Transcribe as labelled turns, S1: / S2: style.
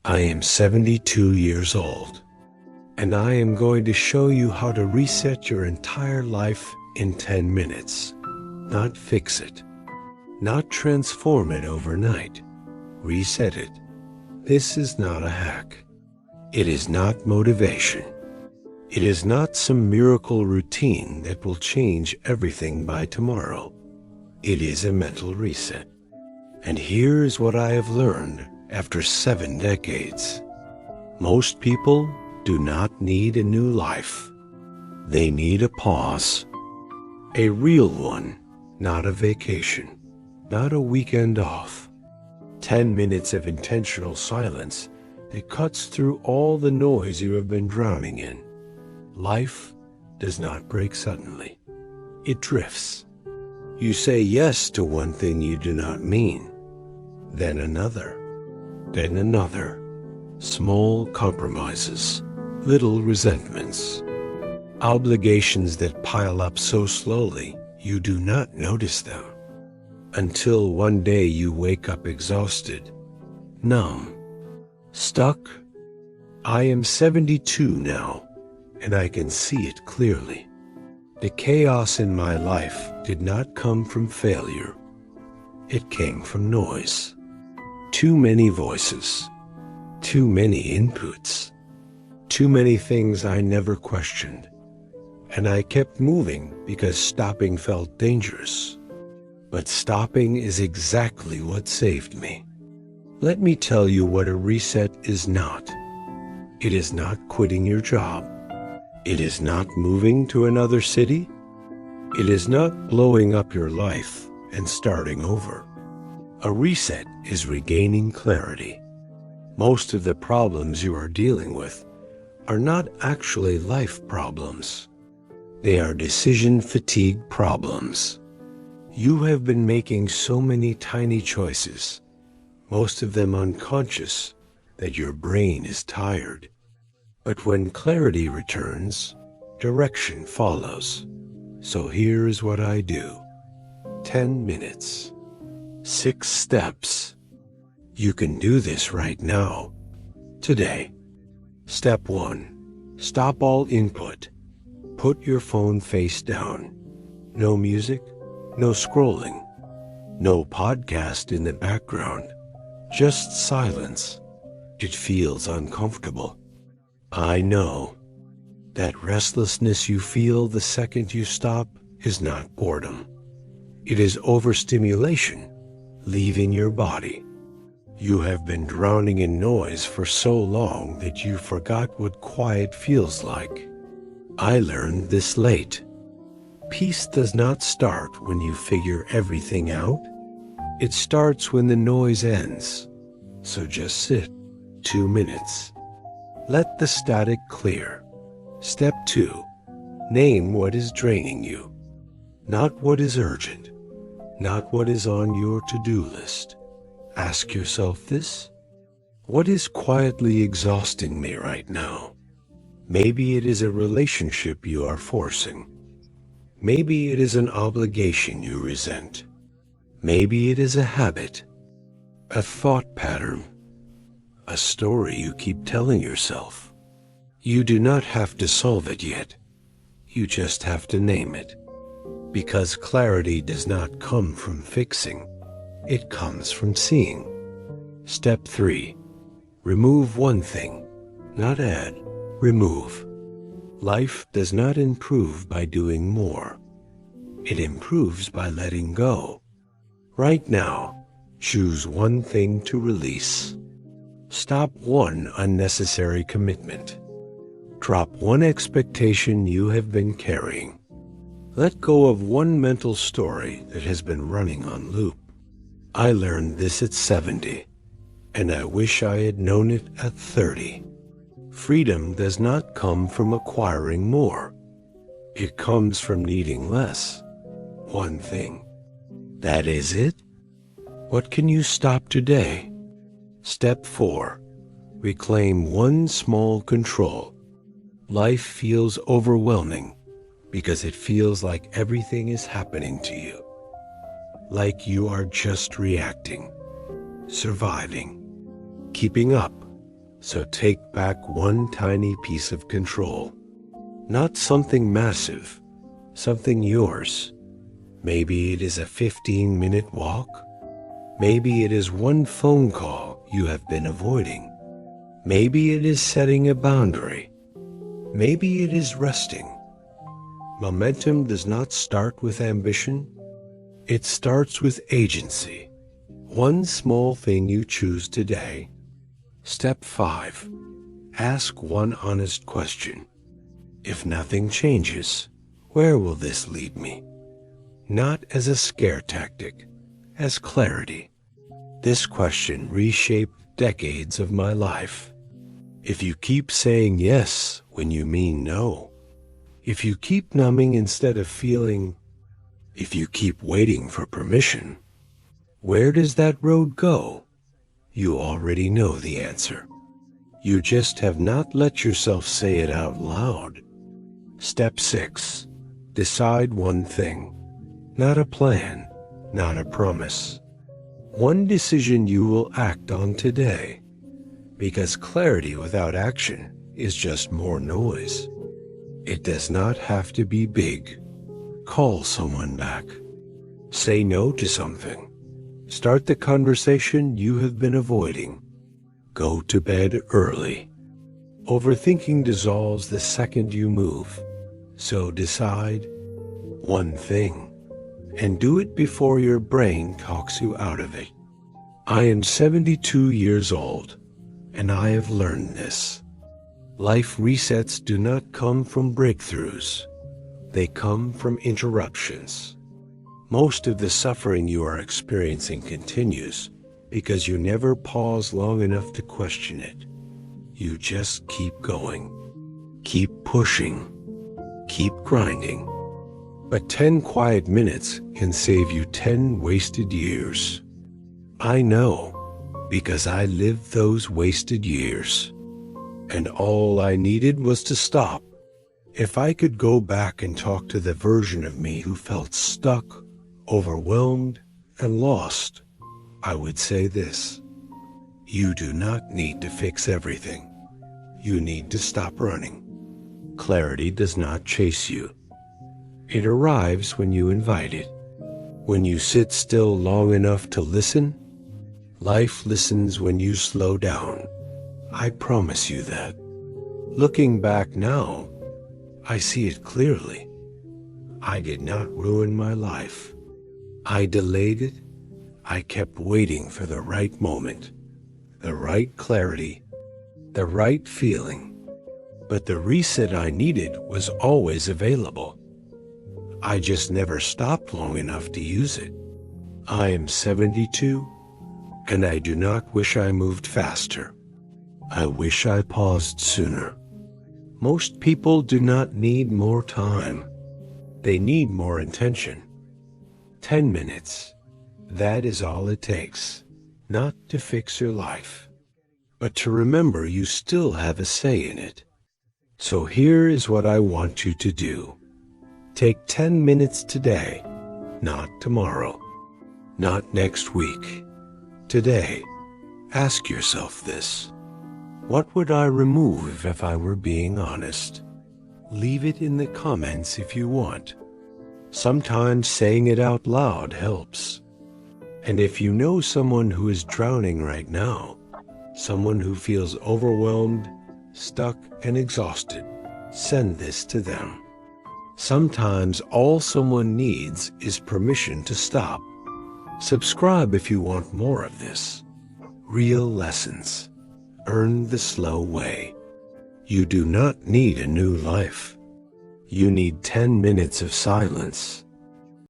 S1: I am 72 years old, and I am going to show you how to reset your entire life in 10 minutes. Not fix it, not transform it overnight. Reset it. This is not a hack. It is not motivation. It is not some miracle routine that will change everything by tomorrow. It is a mental reset. And here is what I have learned after 7 decades. Most people do not need a new life. They need a pause. A real one, not a vacation, not a weekend off. 10 minutes of intentional silence that cuts through all the noise you have been drowning in. Life does not break suddenly. It drifts. You say yes to one thing you do not mean, then another, then another. Small compromises, little resentments, obligations that pile up so slowly you do not notice them, until one day you wake up exhausted, numb, stuck. I am 72 now, and I can see it clearly. The chaos in my life did not come from failure. It came from noise. Too many voices, too many inputs, too many things I never questioned. And I kept moving because stopping felt dangerous. But stopping is exactly what saved me. Let me tell you what a reset is not. It is not quitting your job. It is not moving to another city. It is not blowing up your life and starting over. A reset is regaining clarity. Most of the problems you are dealing with are not actually life problems. They are decision fatigue problems. You have been making so many tiny choices, most of them unconscious, that your brain is tired. But when clarity returns, direction follows. So here is what I do. 10 minutes. 6 steps. You can do this right now, today. Step 1. Stop all input. Put your phone face down. No music, no scrolling, no podcast in the background, just silence. It feels uncomfortable. I know. That restlessness you feel the second you stop is not boredom. It is overstimulation leaving your body. You have been drowning in noise for so long that you forgot what quiet feels like. I learned this late. Peace does not start when you figure everything out. It starts when the noise ends. So just sit. 2 minutes. Let the static clear. Step 2. Name what is draining you. Not what is urgent. Not what is on your to-do list. Ask yourself this. What is quietly exhausting me right now? Maybe it is a relationship you are forcing. Maybe it is an obligation you resent. Maybe it is a habit, a thought pattern, a story you keep telling yourself. You do not have to solve it yet. You just have to name it. Because clarity does not come from fixing. It comes from seeing. Step 3. Remove one thing, not add. Remove. Life does not improve by doing more. It improves by letting go. Right now, choose one thing to release. Stop one unnecessary commitment. Drop one expectation you have been carrying. Let go of one mental story that has been running on loop. I learned this at 70, and I wish I had known it at 30. Freedom does not come from acquiring more. It comes from needing less. One thing. That is it? What can you stop today? Step 4. Reclaim one small control. Life feels overwhelming because it feels like everything is happening to you. Like you are just reacting, surviving, keeping up, So take back one tiny piece of control. Not something massive, something yours. Maybe it is a 15-minute walk. Maybe it is one phone call you have been avoiding. Maybe it is setting a boundary. Maybe it is resting. Momentum does not start with ambition. It starts with agency. One small thing you choose today. Step 5. Ask one honest question. If nothing changes, where will this lead me? Not as a scare tactic, as clarity. This question reshaped decades of my life. If you keep saying yes when you mean no, if you keep numbing instead of feeling, if you keep waiting for permission, where does that road go? You already know the answer. You just have not let yourself say it out loud. Step 6. Decide one thing. Not a plan, not a promise. One decision you will act on today. Because clarity without action is just more noise. It does not have to be big. Call someone back. Say no to something. Start the conversation you have been avoiding. Go to bed early. Overthinking dissolves the second you move. So decide one thing, and do it before your brain talks you out of it. I am 72 years old, and I have learned this. Life resets do not come from breakthroughs. They come from interruptions. Most of the suffering you are experiencing continues because you never pause long enough to question it. You just keep going. Keep pushing. Keep grinding. But 10 quiet minutes can save you 10 wasted years. I know, because I lived those wasted years. And all I needed was to stop. If I could go back and talk to the version of me who felt stuck, overwhelmed, and lost, I would say this. You do not need to fix everything. You need to stop running. Clarity does not chase you. It arrives when you invite it. When you sit still long enough to listen, life listens when you slow down. I promise you that. Looking back now, I see it clearly. I did not ruin my life. I delayed it. I kept waiting for the right moment, the right clarity, the right feeling. But the reset I needed was always available. I just never stopped long enough to use it. I am 72, and I do not wish I moved faster. I wish I paused sooner. Most people do not need more time. They need more intention. 10 minutes. That is all it takes. Not to fix your life, but to remember you still have a say in it. So here is what I want you to do. Take 10 minutes today, not tomorrow, not next week. Today, ask yourself this. What would I remove if I were being honest? Leave it in the comments if you want. Sometimes saying it out loud helps. And if you know someone who is drowning right now, someone who feels overwhelmed, stuck, and exhausted, send this to them. Sometimes all someone needs is permission to stop. Subscribe if you want more of this. Real lessons. Earn the slow way. You do not need a new life. You need 10 minutes of silence.